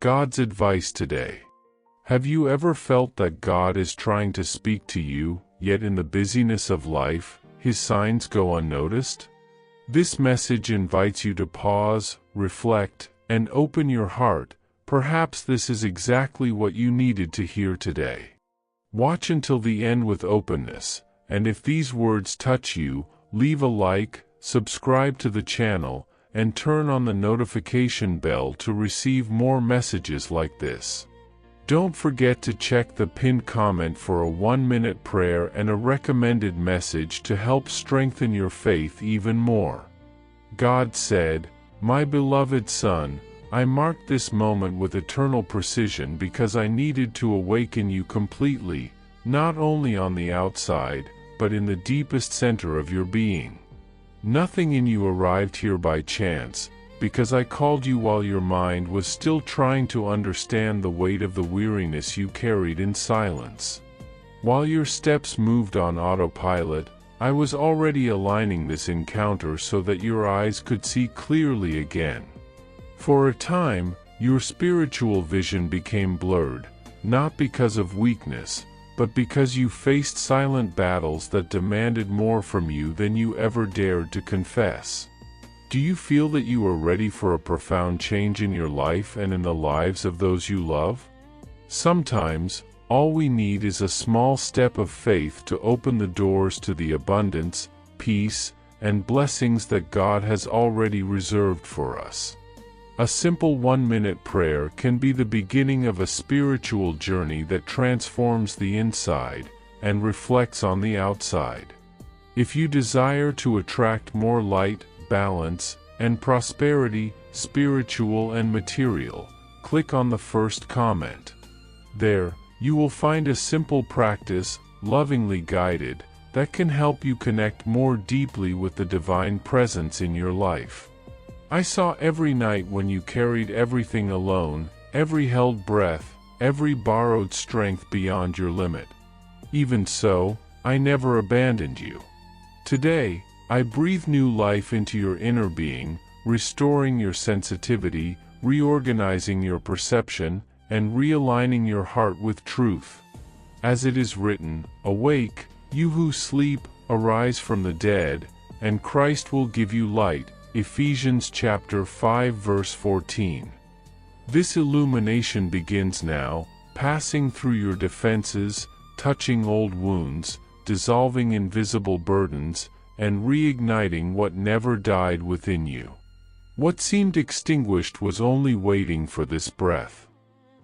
God's advice today. Have you ever felt that God is trying to speak to you, yet in the busyness of life, His signs go unnoticed? This message invites you to pause, reflect, and open your heart. Perhaps this is exactly what you needed to hear today. Watch until the end with openness, and if these words touch you, leave a like, subscribe to the channel, and turn on the notification bell to receive more messages like this. Don't forget to check the pinned comment for a 1-minute prayer and a recommended message to help strengthen your faith even more. God said, "My beloved Son, I marked this moment with eternal precision because I needed to awaken you completely, not only on the outside, but in the deepest center of your being. Nothing in you arrived here by chance, because I called you while your mind was still trying to understand the weight of the weariness you carried in silence. While your steps moved on autopilot, I was already aligning this encounter so that your eyes could see clearly again. For a time, your spiritual vision became blurred, not because of weakness, but because you faced silent battles that demanded more from you than you ever dared to confess. Do you feel that you are ready for a profound change in your life and in the lives of those you love? Sometimes, all we need is a small step of faith to open the doors to the abundance, peace, and blessings that God has already reserved for us. A simple 1-minute prayer can be the beginning of a spiritual journey that transforms the inside and reflects on the outside. If you desire to attract more light, balance, and prosperity, spiritual and material, click on the first comment. There, you will find a simple practice, lovingly guided, that can help you connect more deeply with the divine presence in your life. I saw every night when you carried everything alone, every held breath, every borrowed strength beyond your limit. Even so, I never abandoned you. Today, I breathe new life into your inner being, restoring your sensitivity, reorganizing your perception, and realigning your heart with truth. As it is written, "Awake, you who sleep, arise from the dead, and Christ will give you light." Ephesians chapter 5 verse 14. This illumination begins now, passing through your defenses, touching old wounds, dissolving invisible burdens, and reigniting what never died within you. What seemed extinguished was only waiting for this breath.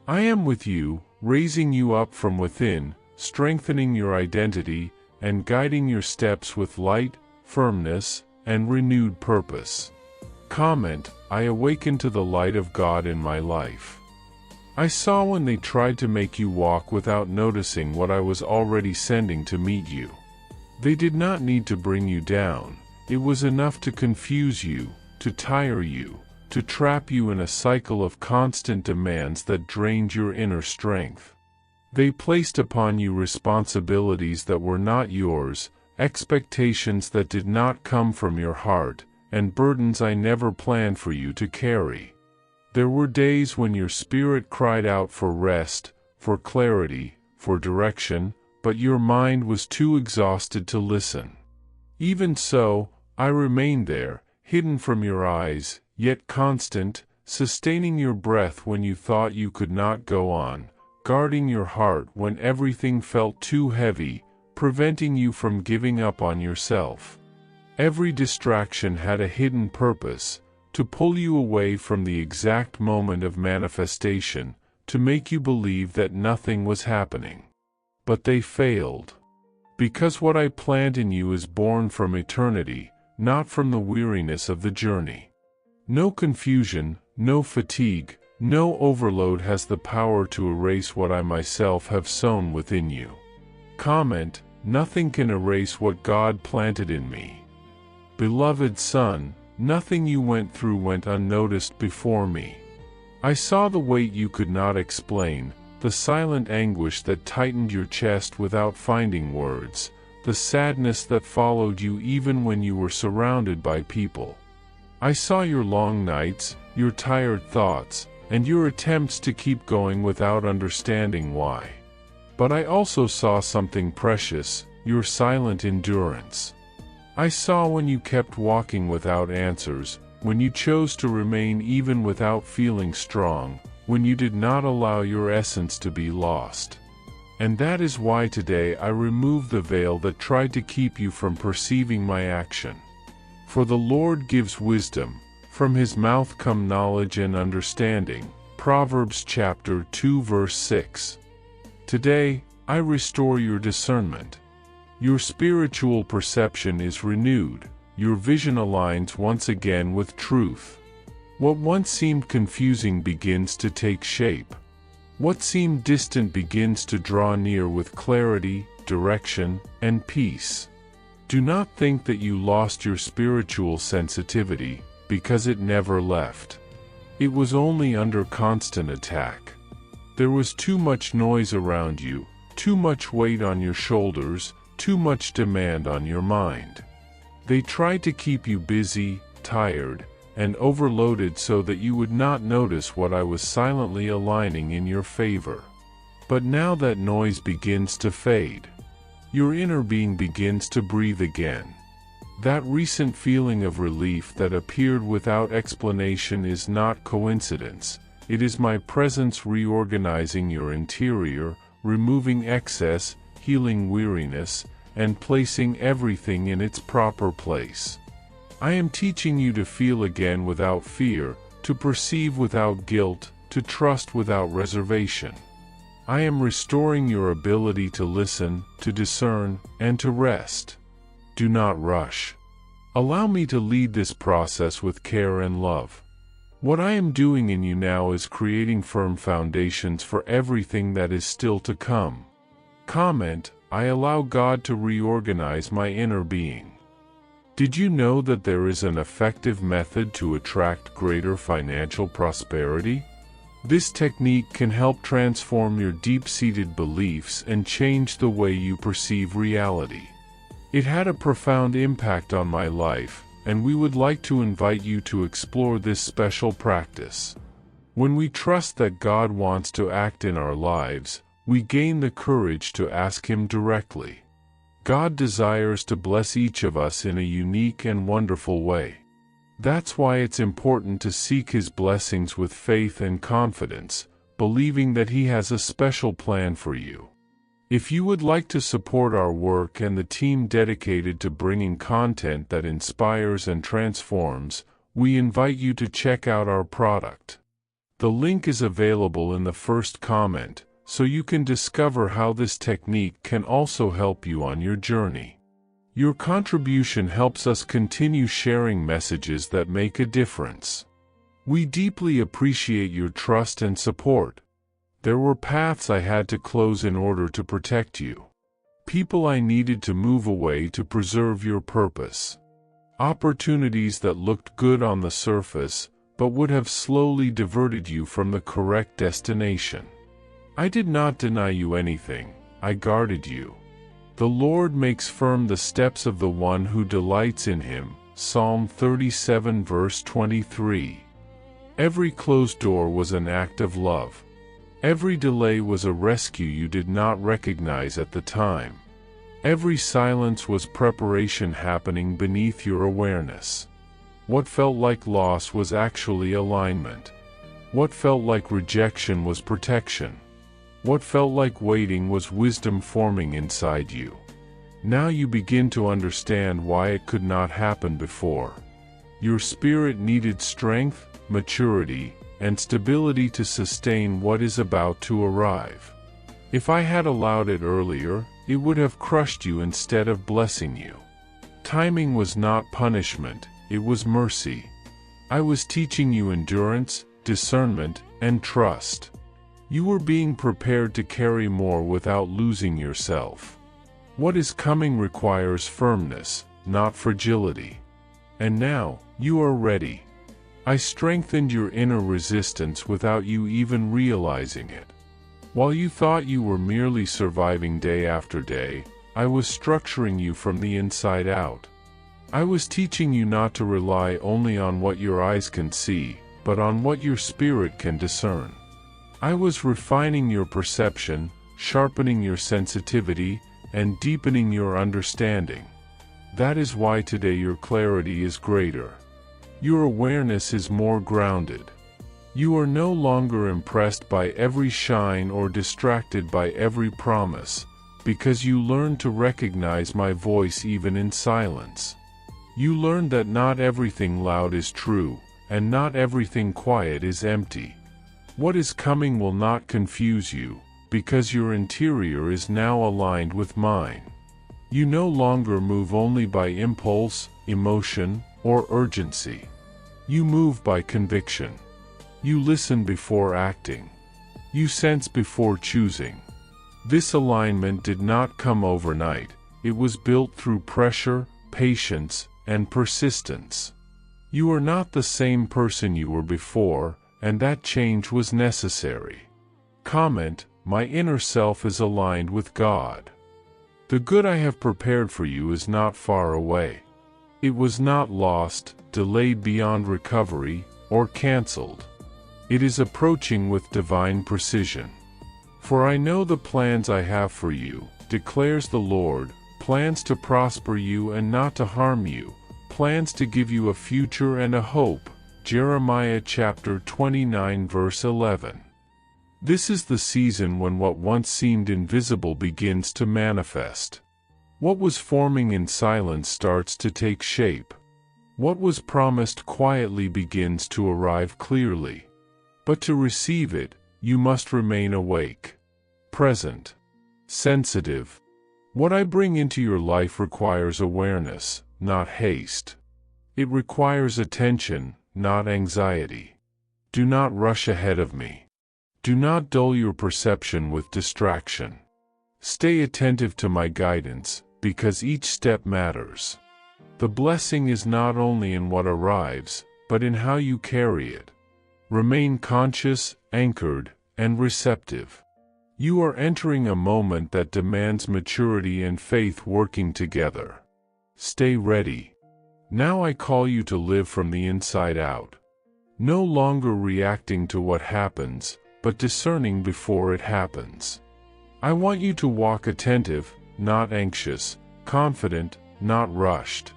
I am with you, raising you up from within, strengthening your identity, and guiding your steps with light, firmness, and renewed purpose. Comment, I awaken to the light of God in my life. I saw when they tried to make you walk without noticing what I was already sending to meet you. They did not need to bring you down. It was enough to confuse you, to tire you, to trap you in a cycle of constant demands that drained your inner strength. They placed upon you responsibilities that were not yours, expectations that did not come from your heart, and burdens I never planned for you to carry. There were days when your spirit cried out for rest, for clarity, for direction, but your mind was too exhausted to listen. Even so, I remained there, hidden from your eyes, yet constant, sustaining your breath when you thought you could not go on, guarding your heart when everything felt too heavy, preventing you from giving up on yourself. Every distraction had a hidden purpose, to pull you away from the exact moment of manifestation, to make you believe that nothing was happening. But they failed. Because what I plant in you is born from eternity, not from the weariness of the journey. No confusion, no fatigue, no overload has the power to erase what I myself have sown within you. Comment, nothing can erase what God planted in me. Beloved Son, nothing you went through went unnoticed before me. I saw the weight you could not explain, the silent anguish that tightened your chest without finding words, the sadness that followed you even when you were surrounded by people. I saw your long nights, your tired thoughts, and your attempts to keep going without understanding why. But I also saw something precious, your silent endurance. I saw when you kept walking without answers, when you chose to remain even without feeling strong, when you did not allow your essence to be lost. And that is why today I remove the veil that tried to keep you from perceiving my action. For the Lord gives wisdom, from his mouth come knowledge and understanding. Proverbs chapter 2 verse 6. Today, I restore your discernment. Your spiritual perception is renewed, your vision aligns once again with truth. What once seemed confusing begins to take shape. What seemed distant begins to draw near with clarity, direction, and peace. Do not think that you lost your spiritual sensitivity, because it never left. It was only under constant attack. There was too much noise around you, too much weight on your shoulders, too much demand on your mind. They tried to keep you busy, tired, and overloaded so that you would not notice what I was silently aligning in your favor. But now that noise begins to fade. Your inner being begins to breathe again. That recent feeling of relief that appeared without explanation is not coincidence. It is my presence reorganizing your interior, removing excess, healing weariness, and placing everything in its proper place. I am teaching you to feel again without fear, to perceive without guilt, to trust without reservation. I am restoring your ability to listen, to discern, and to rest. Do not rush. Allow me to lead this process with care and love. What I am doing in you now is creating firm foundations for everything that is still to come. Comment, I allow God to reorganize my inner being. Did you know that there is an effective method to attract greater financial prosperity? This technique can help transform your deep-seated beliefs and change the way you perceive reality. It had a profound impact on my life, and we would like to invite you to explore this special practice. When we trust that God wants to act in our lives, we gain the courage to ask Him directly. God desires to bless each of us in a unique and wonderful way. That's why it's important to seek His blessings with faith and confidence, believing that He has a special plan for you. If you would like to support our work and the team dedicated to bringing content that inspires and transforms, we invite you to check out our product. The link is available in the first comment, so you can discover how this technique can also help you on your journey. Your contribution helps us continue sharing messages that make a difference. We deeply appreciate your trust and support. There were paths I had to close in order to protect you. People I needed to move away to preserve your purpose. Opportunities that looked good on the surface, but would have slowly diverted you from the correct destination. I did not deny you anything, I guarded you. The Lord makes firm the steps of the one who delights in Him. Psalm 37 verse 23. Every closed door was an act of love. Every delay was a rescue you did not recognize at the time. Every silence was preparation happening beneath your awareness. What felt like loss was actually alignment. What felt like rejection was protection. What felt like waiting was wisdom forming inside you. Now you begin to understand why it could not happen before. Your spirit needed strength, maturity, and stability to sustain what is about to arrive. If I had allowed it earlier, it would have crushed you instead of blessing you. Timing was not punishment, it was mercy. I was teaching you endurance, discernment, and trust. You were being prepared to carry more without losing yourself. What is coming requires firmness, not fragility. And now, you are ready. I strengthened your inner resistance without you even realizing it. While you thought you were merely surviving day after day, I was structuring you from the inside out. I was teaching you not to rely only on what your eyes can see, but on what your spirit can discern. I was refining your perception, sharpening your sensitivity, and deepening your understanding. That is why today your clarity is greater. Your awareness is more grounded. You are no longer impressed by every shine or distracted by every promise, because you learn to recognize my voice even in silence. You learn that not everything loud is true, and not everything quiet is empty. What is coming will not confuse you, because your interior is now aligned with mine. You no longer move only by impulse, emotion, or urgency. You move by conviction. You listen before acting. You sense before choosing. This alignment did not come overnight. It was built through pressure, patience, and persistence. You are not the same person you were before, and that change was necessary. Comment: my inner self is aligned with God. The good I have prepared for you is not far away. It was not lost, delayed beyond recovery, or canceled. It is approaching with divine precision. For I know the plans I have for you, declares the Lord, plans to prosper you and not to harm you, plans to give you a future and a hope. Jeremiah chapter 29 verse 11. This is the season when what once seemed invisible begins to manifest. What was forming in silence starts to take shape. What was promised quietly begins to arrive clearly. But to receive it, you must remain awake, present, sensitive. What I bring into your life requires awareness, not haste. It requires attention, not anxiety. Do not rush ahead of me. Do not dull your perception with distraction. Stay attentive to my guidance, because each step matters. The blessing is not only in what arrives, but in how you carry it. Remain conscious, anchored, and receptive. You are entering a moment that demands maturity and faith working together. Stay ready. Now I call you to live from the inside out. No longer reacting to what happens, but discerning before it happens. I want you to walk attentive, not anxious, confident, not rushed.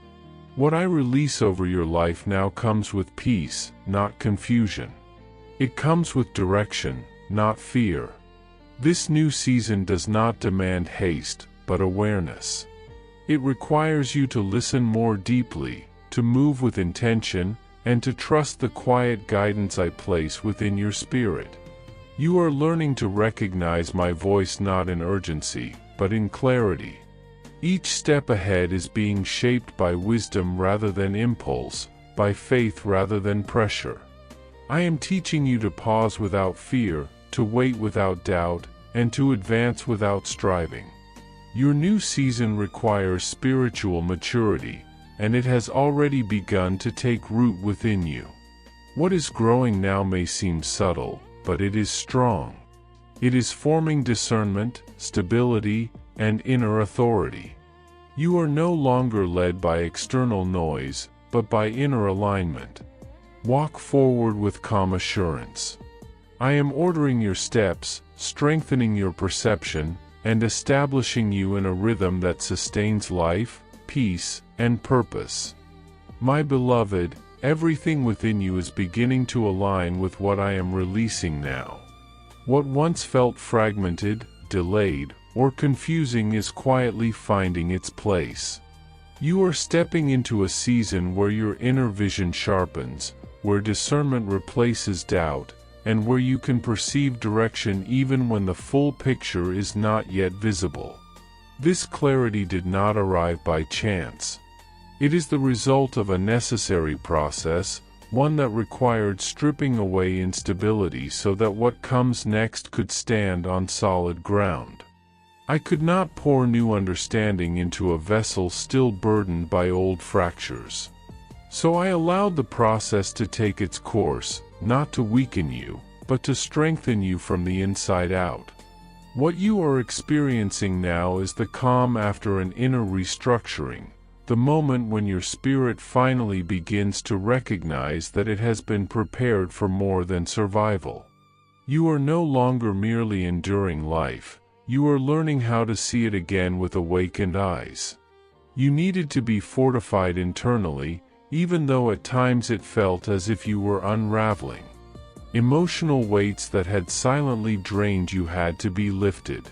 What I release over your life now comes with peace, not confusion. It comes with direction, not fear. This new season does not demand haste, but awareness. It requires you to listen more deeply, to move with intention, and to trust the quiet guidance I place within your spirit. You are learning to recognize my voice not in urgency, but in clarity. Each step ahead is being shaped by wisdom rather than impulse, by faith rather than pressure. I am teaching you to pause without fear, to wait without doubt, and to advance without striving. Your new season requires spiritual maturity, and it has already begun to take root within you. What is growing now may seem subtle, but it is strong. It is forming discernment, stability, and inner authority. You are no longer led by external noise, but by inner alignment. Walk forward with calm assurance. I am ordering your steps, strengthening your perception, and establishing you in a rhythm that sustains life, peace, and purpose. My beloved, everything within you is beginning to align with what I am releasing now. What once felt fragmented, delayed, or confusing is quietly finding its place. You are stepping into a season where your inner vision sharpens, where discernment replaces doubt, and where you can perceive direction even when the full picture is not yet visible. This clarity did not arrive by chance. It is the result of a necessary process, one that required stripping away instability so that what comes next could stand on solid ground. I could not pour new understanding into a vessel still burdened by old fractures. So I allowed the process to take its course, not to weaken you, but to strengthen you from the inside out. What you are experiencing now is the calm after an inner restructuring, the moment when your spirit finally begins to recognize that it has been prepared for more than survival. You are no longer merely enduring life, you are learning how to see it again with awakened eyes. You needed to be fortified internally, even though at times it felt as if you were unraveling. Emotional weights that had silently drained you had to be lifted.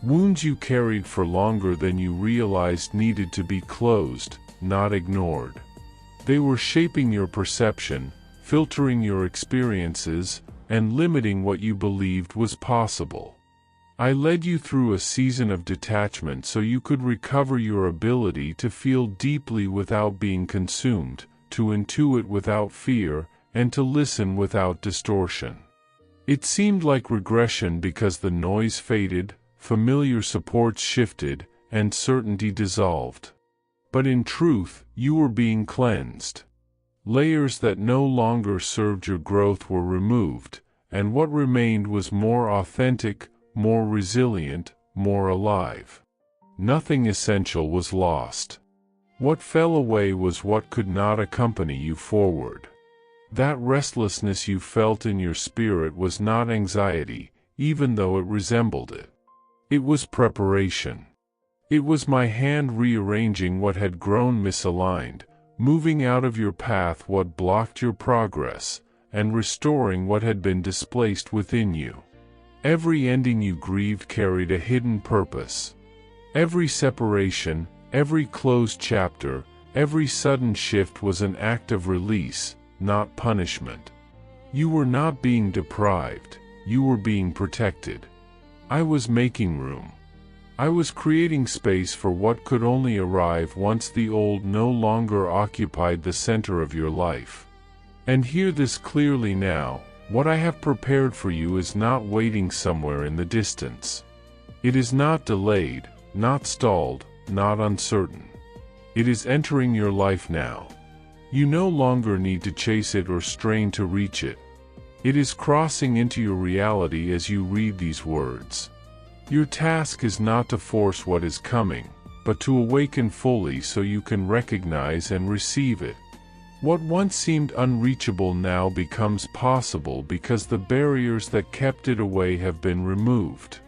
Wounds you carried for longer than you realized needed to be closed, not ignored. They were shaping your perception, filtering your experiences, and limiting what you believed was possible. I led you through a season of detachment so you could recover your ability to feel deeply without being consumed, to intuit without fear, and to listen without distortion. It seemed like regression because the noise faded, familiar supports shifted, and certainty dissolved. But in truth, you were being cleansed. Layers that no longer served your growth were removed, and what remained was more authentic, more resilient, more alive. Nothing essential was lost. What fell away was what could not accompany you forward. That restlessness you felt in your spirit was not anxiety, even though it resembled it. It was preparation. It was my hand rearranging what had grown misaligned, moving out of your path what blocked your progress, and restoring what had been displaced within you. Every ending you grieved carried a hidden purpose. Every separation, every closed chapter, every sudden shift was an act of release, not punishment. You were not being deprived, you were being protected. I was making room. I was creating space for what could only arrive once the old no longer occupied the center of your life. And hear this clearly now, what I have prepared for you is not waiting somewhere in the distance. It is not delayed, not stalled, not uncertain. It is entering your life now. You no longer need to chase it or strain to reach it. It is crossing into your reality as you read these words. Your task is not to force what is coming, but to awaken fully so you can recognize and receive it. What once seemed unreachable now becomes possible because the barriers that kept it away have been removed.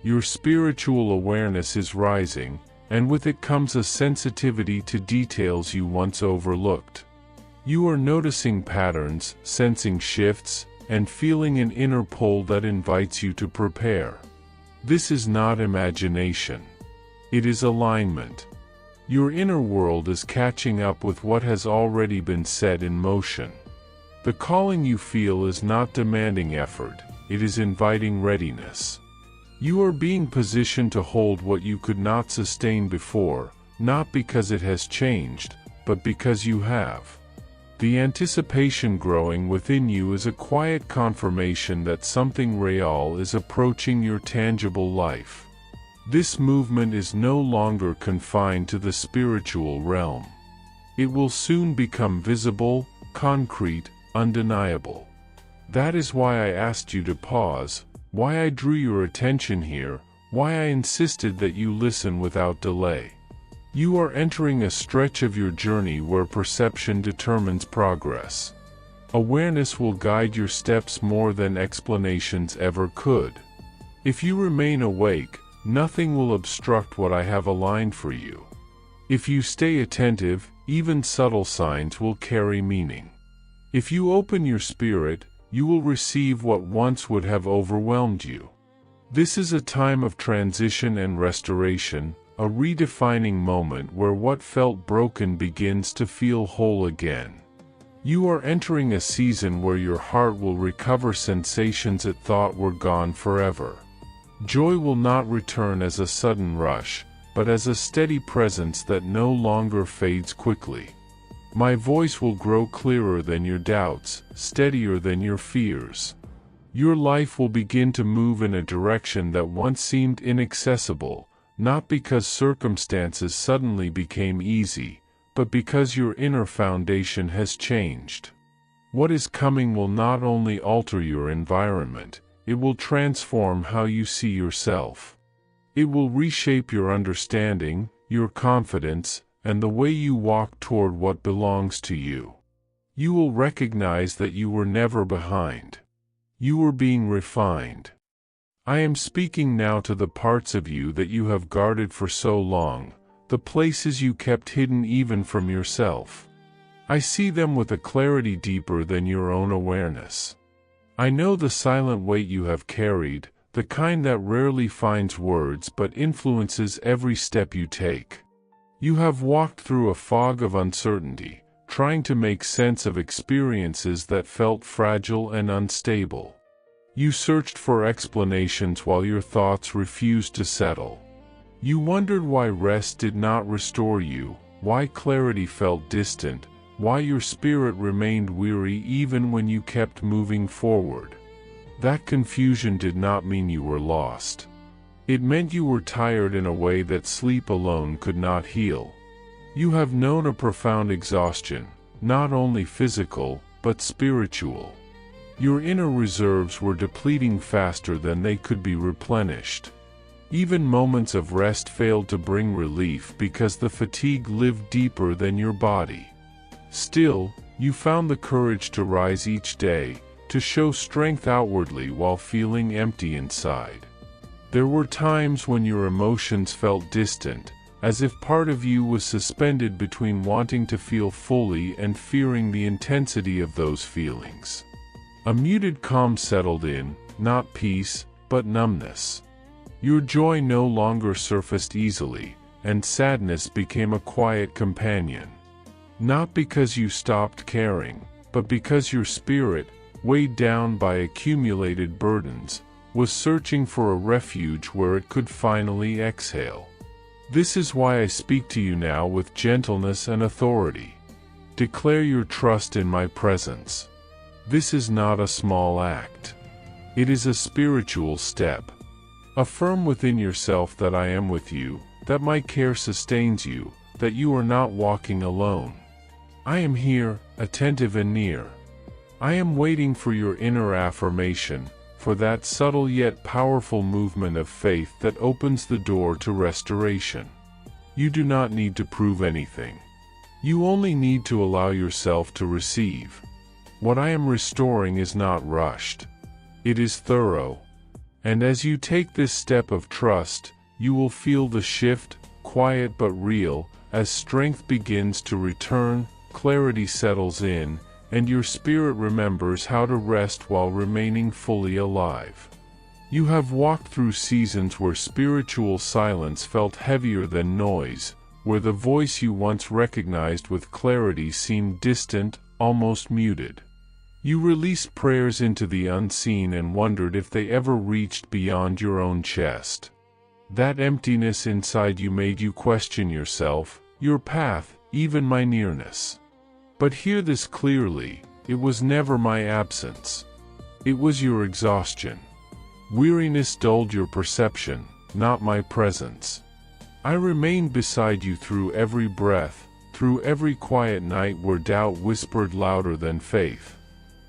Your spiritual awareness is rising, and with it comes a sensitivity to details you once overlooked. You are noticing patterns, sensing shifts, and feeling an inner pull that invites you to prepare. This is not imagination. It is alignment. Your inner world is catching up with what has already been set in motion. The calling you feel is not demanding effort, it is inviting readiness. You are being positioned to hold what you could not sustain before, not because it has changed, but because you have. The anticipation growing within you is a quiet confirmation that something real is approaching your tangible life. This movement is no longer confined to the spiritual realm. It will soon become visible, concrete, undeniable. That is why I asked you to pause, why I drew your attention here, why I insisted that you listen without delay. You are entering a stretch of your journey where perception determines progress. Awareness will guide your steps more than explanations ever could. If you remain awake, nothing will obstruct what I have aligned for you. If you stay attentive, even subtle signs will carry meaning. If you open your spirit, you will receive what once would have overwhelmed you. This is a time of transition and restoration, a redefining moment where what felt broken begins to feel whole again. You are entering a season where your heart will recover sensations it thought were gone forever. Joy will not return as a sudden rush, but as a steady presence that no longer fades quickly. My voice will grow clearer than your doubts, steadier than your fears. Your life will begin to move in a direction that once seemed inaccessible, not because circumstances suddenly became easy, but because your inner foundation has changed. What is coming will not only alter your environment, it will transform how you see yourself. It will reshape your understanding, your confidence, and the way you walk toward what belongs to you. You will recognize that you were never behind. You were being refined. I am speaking now to the parts of you that you have guarded for so long, the places you kept hidden even from yourself. I see them with a clarity deeper than your own awareness. I know the silent weight you have carried, the kind that rarely finds words but influences every step you take. You have walked through a fog of uncertainty, trying to make sense of experiences that felt fragile and unstable. You searched for explanations while your thoughts refused to settle. You wondered why rest did not restore you, why clarity felt distant, why your spirit remained weary even when you kept moving forward. That confusion did not mean you were lost. It meant you were tired in a way that sleep alone could not heal. You have known a profound exhaustion, not only physical, but spiritual. Your inner reserves were depleting faster than they could be replenished. Even moments of rest failed to bring relief because the fatigue lived deeper than your body. Still, you found the courage to rise each day, to show strength outwardly while feeling empty inside. There were times when your emotions felt distant, as if part of you was suspended between wanting to feel fully and fearing the intensity of those feelings. A muted calm settled in, not peace, but numbness. Your joy no longer surfaced easily, and sadness became a quiet companion. Not because you stopped caring, but because your spirit, weighed down by accumulated burdens, was searching for a refuge where it could finally exhale. This is why I speak to you now with gentleness and authority. Declare your trust in my presence. This is not a small act. It is a spiritual step. Affirm within yourself that I am with you, that my care sustains you, that you are not walking alone. I am here, attentive and near. I am waiting for your inner affirmation, for that subtle yet powerful movement of faith that opens the door to restoration. You do not need to prove anything. You only need to allow yourself to receive. What I am restoring is not rushed. It is thorough. And as you take this step of trust, you will feel the shift, quiet but real, as strength begins to return, clarity settles in, and your spirit remembers how to rest while remaining fully alive. You have walked through seasons where spiritual silence felt heavier than noise, where the voice you once recognized with clarity seemed distant, almost muted. You released prayers into the unseen and wondered if they ever reached beyond your own chest. That emptiness inside you made you question yourself, your path, even my nearness. But hear this clearly, it was never my absence. It was your exhaustion. Weariness dulled your perception, not my presence. I remained beside you through every breath, through every quiet night where doubt whispered louder than faith.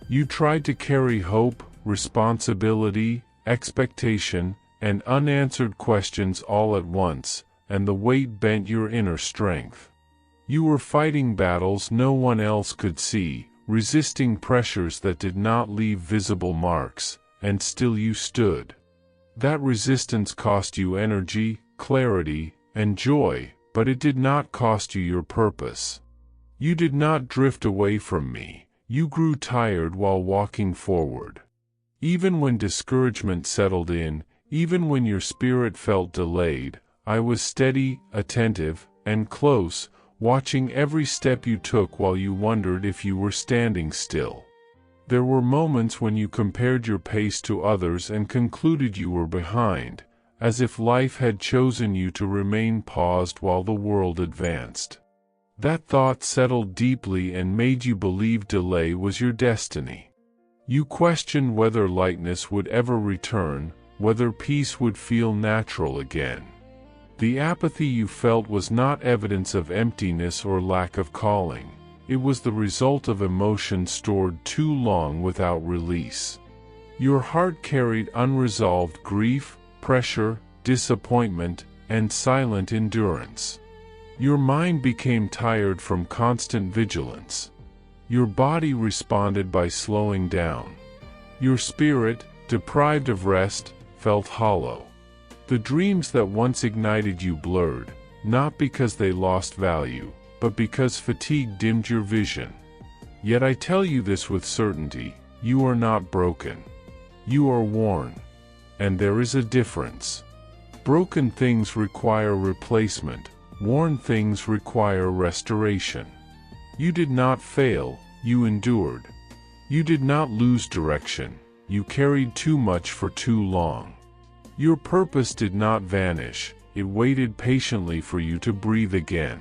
You tried to carry hope, responsibility, expectation, and unanswered questions all at once, and the weight bent your inner strength. You were fighting battles no one else could see, resisting pressures that did not leave visible marks, and still you stood. That resistance cost you energy, clarity, and joy, but it did not cost you your purpose. You did not drift away from me, you grew tired while walking forward. Even when discouragement settled in, even when your spirit felt delayed, I was steady, attentive, and close, watching every step you took while you wondered if you were standing still. There were moments when you compared your pace to others and concluded you were behind, as if life had chosen you to remain paused while the world advanced. That thought settled deeply and made you believe delay was your destiny. You questioned whether lightness would ever return, whether peace would feel natural again. The apathy you felt was not evidence of emptiness or lack of calling. It was the result of emotion stored too long without release. Your heart carried unresolved grief, pressure, disappointment, and silent endurance. Your mind became tired from constant vigilance. Your body responded by slowing down. Your spirit, deprived of rest, felt hollow. The dreams that once ignited you blurred, not because they lost value, but because fatigue dimmed your vision. Yet I tell you this with certainty, you are not broken. You are worn. And there is a difference. Broken things require replacement, worn things require restoration. You did not fail, you endured. You did not lose direction, you carried too much for too long. Your purpose did not vanish, it waited patiently for you to breathe again.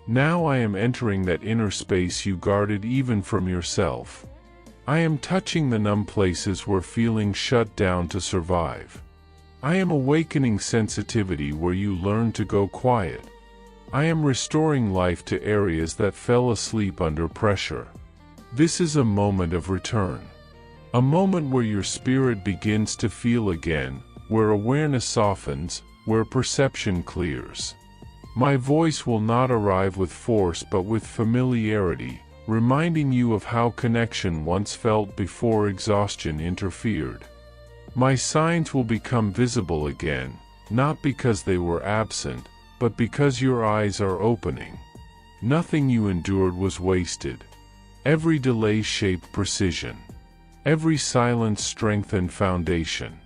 Now I am entering that inner space you guarded even from yourself. I am touching the numb places where feelings shut down to survive. I am awakening sensitivity where you learn to go quiet. I am restoring life to areas that fell asleep under pressure. This is a moment of return. A moment where your spirit begins to feel again, where awareness softens, where perception clears. My voice will not arrive with force but with familiarity, reminding you of how connection once felt before exhaustion interfered. My signs will become visible again, not because they were absent, but because your eyes are opening. Nothing you endured was wasted. Every delay shaped precision. Every silence strengthened foundation.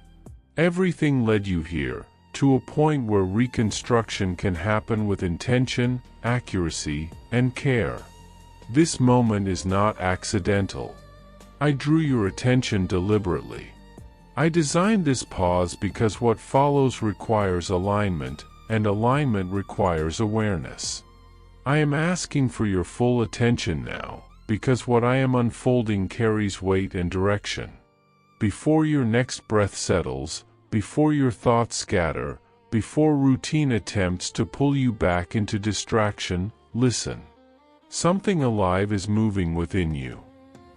Everything led you here, to a point where reconstruction can happen with intention, accuracy, and care. This moment is not accidental. I drew your attention deliberately. I designed this pause because what follows requires alignment, and alignment requires awareness. I am asking for your full attention now, because what I am unfolding carries weight and direction. Before your next breath settles, before your thoughts scatter, before routine attempts to pull you back into distraction, listen. Something alive is moving within you.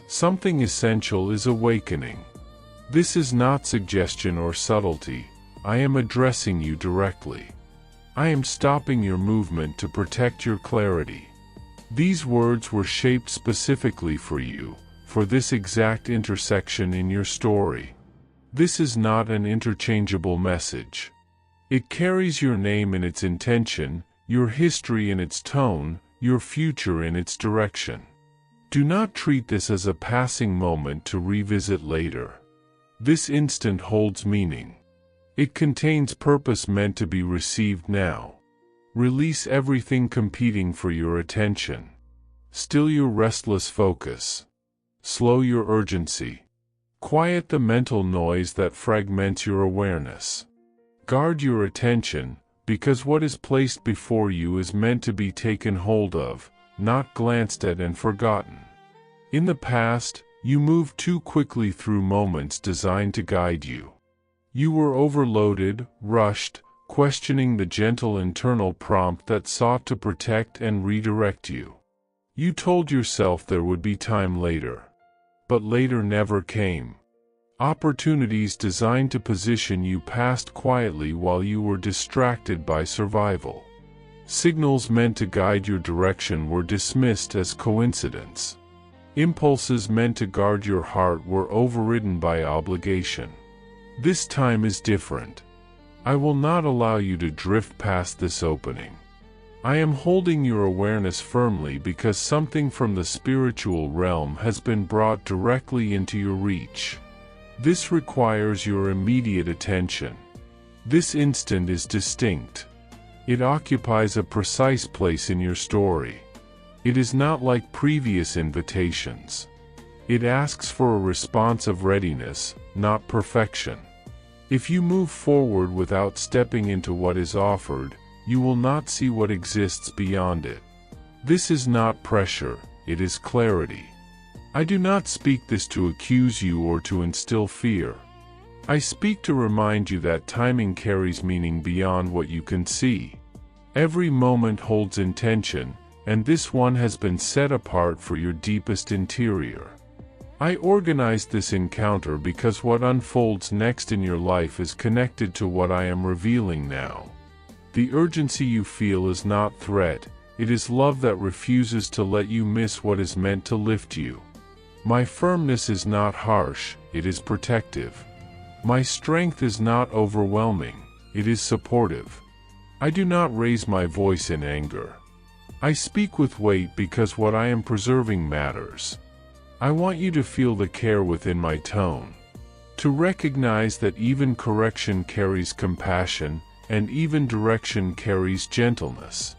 Something essential is awakening. This is not suggestion or subtlety. I am addressing you directly. I am stopping your movement to protect your clarity. These words were shaped specifically for you, for this exact intersection in your story. This is not an interchangeable message. It carries your name in its intention, your history in its tone, your future in its direction. Do not treat this as a passing moment to revisit later. This instant holds meaning. It contains purpose meant to be received now. Release everything competing for your attention. Still your restless focus. Slow your urgency. Quiet the mental noise that fragments your awareness. Guard your attention, because what is placed before you is meant to be taken hold of, not glanced at and forgotten. In the past, you moved too quickly through moments designed to guide you. You were overloaded, rushed, questioning the gentle internal prompt that sought to protect and redirect you. You told yourself there would be time later. But later never came. Opportunities designed to position you passed quietly while you were distracted by survival. Signals meant to guide your direction were dismissed as coincidence. Impulses meant to guard your heart were overridden by obligation. This time is different. I will not allow you to drift past this opening. I am holding your awareness firmly because something from the spiritual realm has been brought directly into your reach. This requires your immediate attention. This instant is distinct. It occupies a precise place in your story. It is not like previous invitations. It asks for a response of readiness, not perfection. If you move forward without stepping into what is offered, you will not see what exists beyond it. This is not pressure, it is clarity. I do not speak this to accuse you or to instill fear. I speak to remind you that timing carries meaning beyond what you can see. Every moment holds intention, and this one has been set apart for your deepest interior. I organized this encounter because what unfolds next in your life is connected to what I am revealing now. The urgency you feel is not threat, it is love that refuses to let you miss what is meant to lift you. My firmness is not harsh, it is protective. My strength is not overwhelming, it is supportive. I do not raise my voice in anger. I speak with weight because what I am preserving matters. I want you to feel the care within my tone. To recognize that even correction carries compassion, and even direction carries gentleness.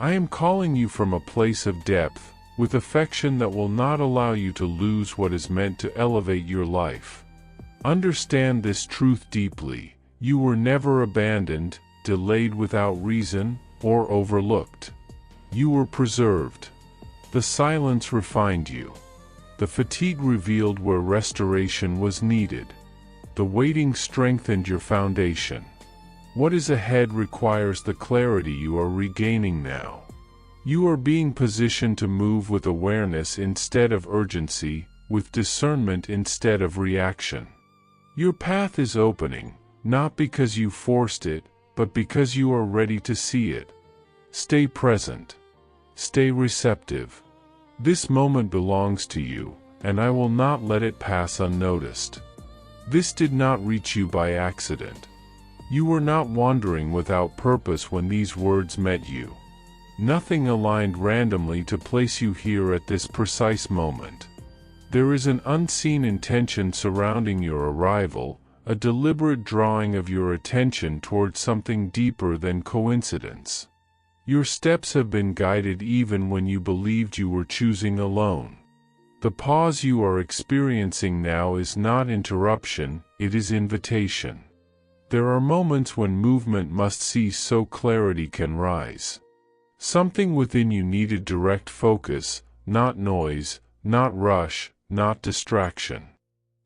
I am calling you from a place of depth, with affection that will not allow you to lose what is meant to elevate your life. Understand this truth deeply: you were never abandoned, delayed without reason, or overlooked. You were preserved. The silence refined you. The fatigue revealed where restoration was needed. The waiting strengthened your foundation. What is ahead requires the clarity you are regaining now. You are being positioned to move with awareness instead of urgency, with discernment instead of reaction. Your path is opening, not because you forced it, but because you are ready to see it. Stay present. Stay receptive. This moment belongs to you, and I will not let it pass unnoticed. This did not reach you by accident. You were not wandering without purpose when these words met you. Nothing aligned randomly to place you here at this precise moment. There is an unseen intention surrounding your arrival, a deliberate drawing of your attention towards something deeper than coincidence. Your steps have been guided even when you believed you were choosing alone. The pause you are experiencing now is not interruption, it is invitation. There are moments when movement must cease so clarity can rise. Something within you needed direct focus, not noise, not rush, not distraction.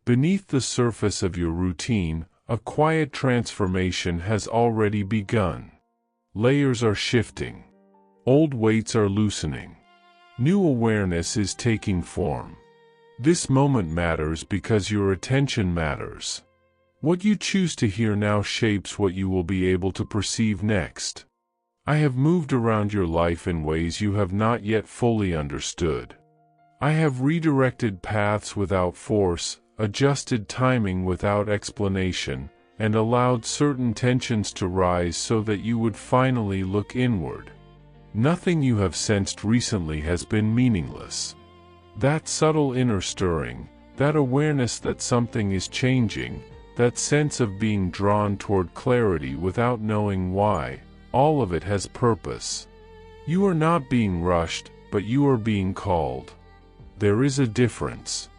Beneath the surface of your routine, a quiet transformation has already begun. Layers are shifting. Old weights are loosening. New awareness is taking form. This moment matters because your attention matters. What you choose to hear now shapes what you will be able to perceive next. I have moved around your life in ways you have not yet fully understood. I have redirected paths without force, adjusted timing without explanation, and allowed certain tensions to rise so that you would finally look inward. Nothing you have sensed recently has been meaningless. That subtle inner stirring, that awareness that something is changing, that sense of being drawn toward clarity without knowing why, all of it has purpose. You are not being rushed, but you are being called. There is a difference.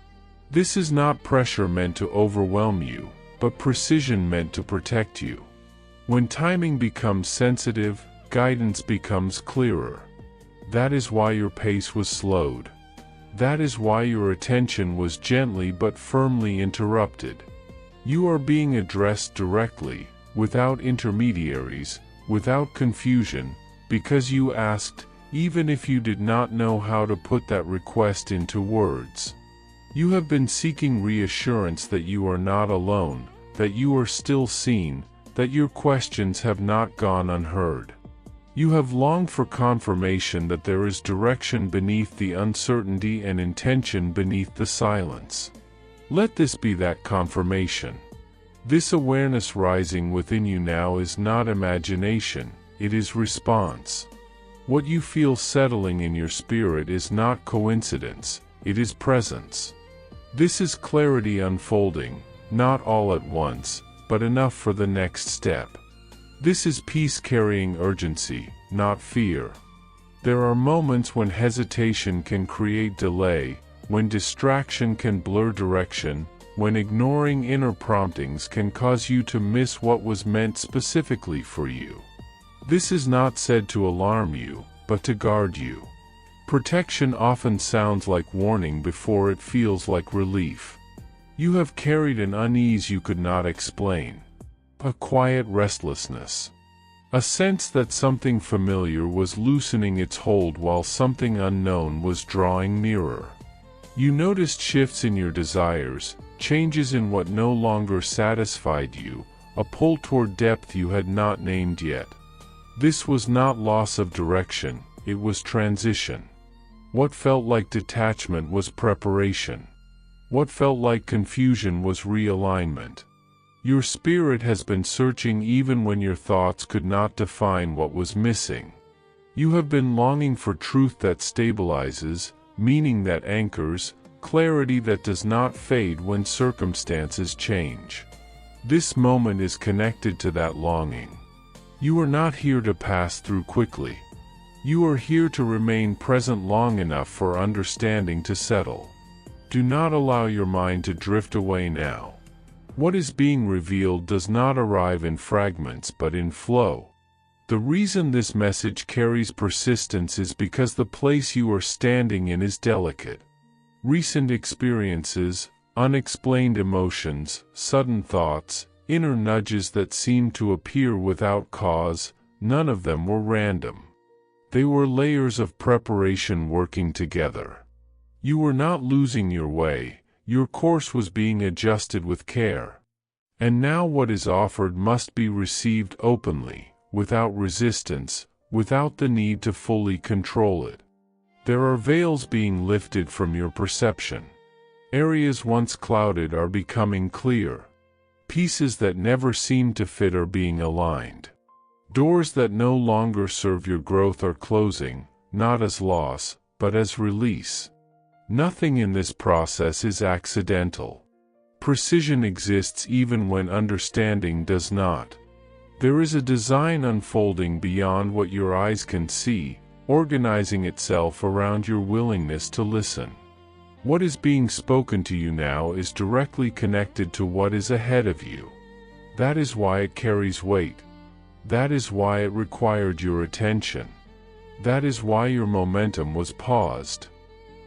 This is not pressure meant to overwhelm you, but precision meant to protect you. When timing becomes sensitive, guidance becomes clearer. That is why your pace was slowed. That is why your attention was gently but firmly interrupted. You are being addressed directly, without intermediaries, without confusion, because you asked, even if you did not know how to put that request into words. You have been seeking reassurance that you are not alone, that you are still seen, that your questions have not gone unheard. You have longed for confirmation that there is direction beneath the uncertainty and intention beneath the silence. Let this be that confirmation. This awareness rising within you now is not imagination, it is response. What you feel settling in your spirit is not coincidence, it is presence. This is clarity unfolding, not all at once, but enough for the next step. This is peace carrying urgency, not fear. There are moments when hesitation can create delay, when distraction can blur direction, when ignoring inner promptings can cause you to miss what was meant specifically for you. This is not said to alarm you, but to guard you. Protection often sounds like warning before it feels like relief. You have carried an unease you could not explain. A quiet restlessness. A sense that something familiar was loosening its hold while something unknown was drawing nearer. You noticed shifts in your desires, changes in what no longer satisfied you, a pull toward depth you had not named yet. This was not loss of direction, it was transition. What felt like detachment was preparation. What felt like confusion was realignment. Your spirit has been searching even when your thoughts could not define what was missing. You have been longing for truth that stabilizes, meaning that anchors, clarity that does not fade when circumstances change. This moment is connected to that longing. You are not here to pass through quickly. You are here to remain present long enough for understanding to settle. Do not allow your mind to drift away now. What is being revealed does not arrive in fragments but in flow. The reason this message carries persistence is because the place you are standing in is delicate. Recent experiences, unexplained emotions, sudden thoughts, inner nudges that seem to appear without cause, none of them were random. They were layers of preparation working together. You were not losing your way, your course was being adjusted with care. And now what is offered must be received openly, without resistance, without the need to fully control it. There are veils being lifted from your perception. Areas once clouded are becoming clear. Pieces that never seemed to fit are being aligned. Doors that no longer serve your growth are closing, not as loss, but as release. Nothing in this process is accidental. Precision exists even when understanding does not. There is a design unfolding beyond what your eyes can see, organizing itself around your willingness to listen. What is being spoken to you now is directly connected to what is ahead of you. That is why it carries weight. That is why it required your attention. That is why your momentum was paused.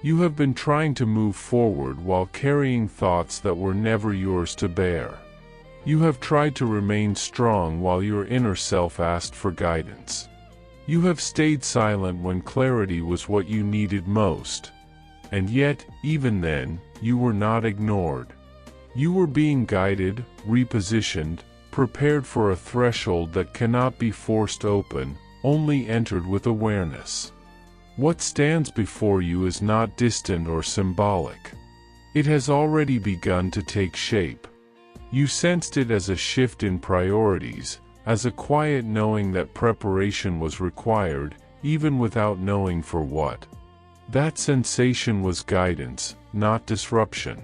You have been trying to move forward while carrying thoughts that were never yours to bear. You have tried to remain strong while your inner self asked for guidance. You have stayed silent when clarity was what you needed most. And yet, even then, you were not ignored. You were being guided, repositioned, prepared for a threshold that cannot be forced open, only entered with awareness. What stands before you is not distant or symbolic. It has already begun to take shape. You sensed it as a shift in priorities, as a quiet knowing that preparation was required, even without knowing for what. That sensation was guidance, not disruption.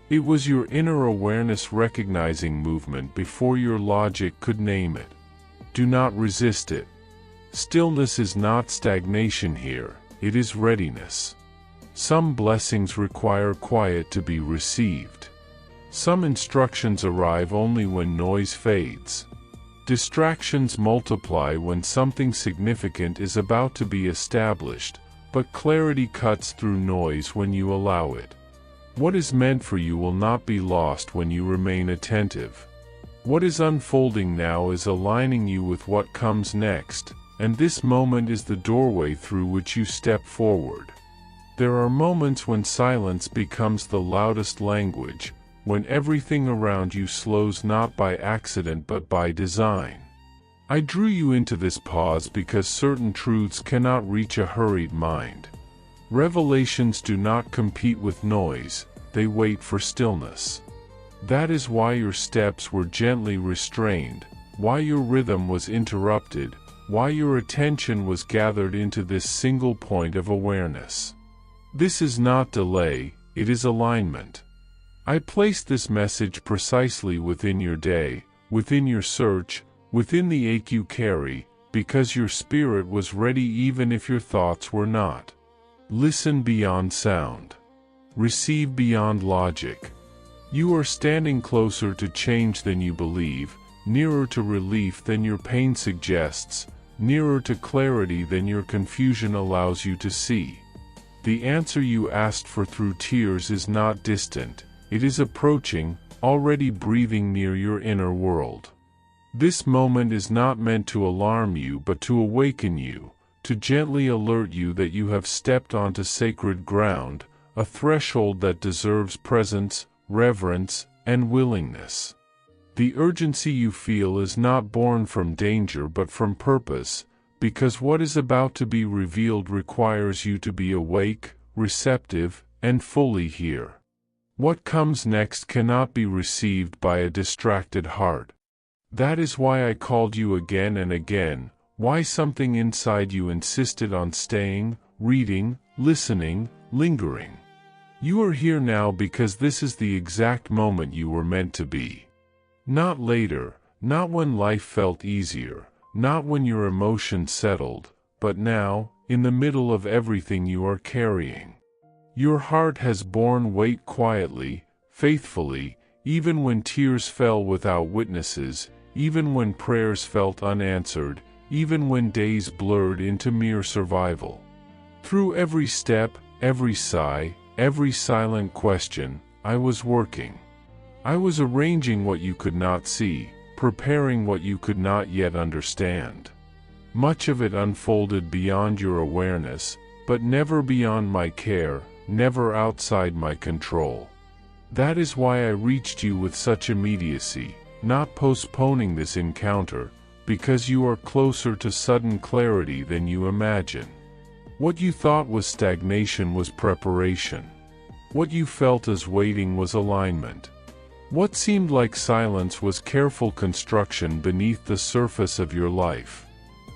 It was your inner awareness recognizing movement before your logic could name it. Do not resist it. Stillness is not stagnation here, it is readiness. Some blessings require quiet to be received. Some instructions arrive only when noise fades. Distractions multiply when something significant is about to be established, but clarity cuts through noise when you allow it. What is meant for you will not be lost when you remain attentive. What is unfolding now is aligning you with what comes next, and this moment is the doorway through which you step forward. There are moments when silence becomes the loudest language, when everything around you slows not by accident but by design. I drew you into this pause because certain truths cannot reach a hurried mind. Revelations do not compete with noise, they wait for stillness. That is why your steps were gently restrained, why your rhythm was interrupted, why your attention was gathered into this single point of awareness. This is not delay, it is alignment. I placed this message precisely within your day, within your search, within the ache you carry, because your spirit was ready even if your thoughts were not. Listen beyond sound. Receive beyond logic. You are standing closer to change than you believe, nearer to relief than your pain suggests, nearer to clarity than your confusion allows you to see. The answer you asked for through tears is not distant, it is approaching, already breathing near your inner world. This moment is not meant to alarm you but to awaken you, to gently alert you that you have stepped onto sacred ground, a threshold that deserves presence, reverence, and willingness. The urgency you feel is not born from danger but from purpose, because what is about to be revealed requires you to be awake, receptive, and fully here. What comes next cannot be received by a distracted heart. That is why I called you again and again, why something inside you insisted on staying, reading, listening, lingering. You are here now because this is the exact moment you were meant to be. Not later, not when life felt easier, not when your emotions settled, but now, in the middle of everything you are carrying. Your heart has borne weight quietly, faithfully, even when tears fell without witnesses, even when prayers felt unanswered, even when days blurred into mere survival. Through every step, every sigh, every silent question, I was working. I was arranging what you could not see, preparing what you could not yet understand. Much of it unfolded beyond your awareness, but never beyond my care, never outside my control. That is why I reached you with such immediacy, not postponing this encounter, because you are closer to sudden clarity than you imagine. What you thought was stagnation was preparation. What you felt as waiting was alignment. What seemed like silence was careful construction beneath the surface of your life.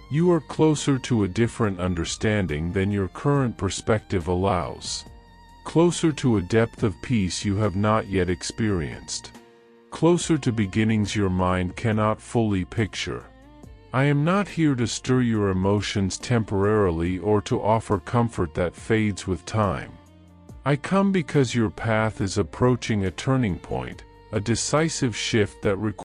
You are closer to a different understanding than your current perspective allows. Closer to a depth of peace you have not yet experienced. Closer to beginnings your mind cannot fully picture. I am not here to stir your emotions temporarily or to offer comfort that fades with time. I come because your path is approaching a turning point, a decisive shift that requires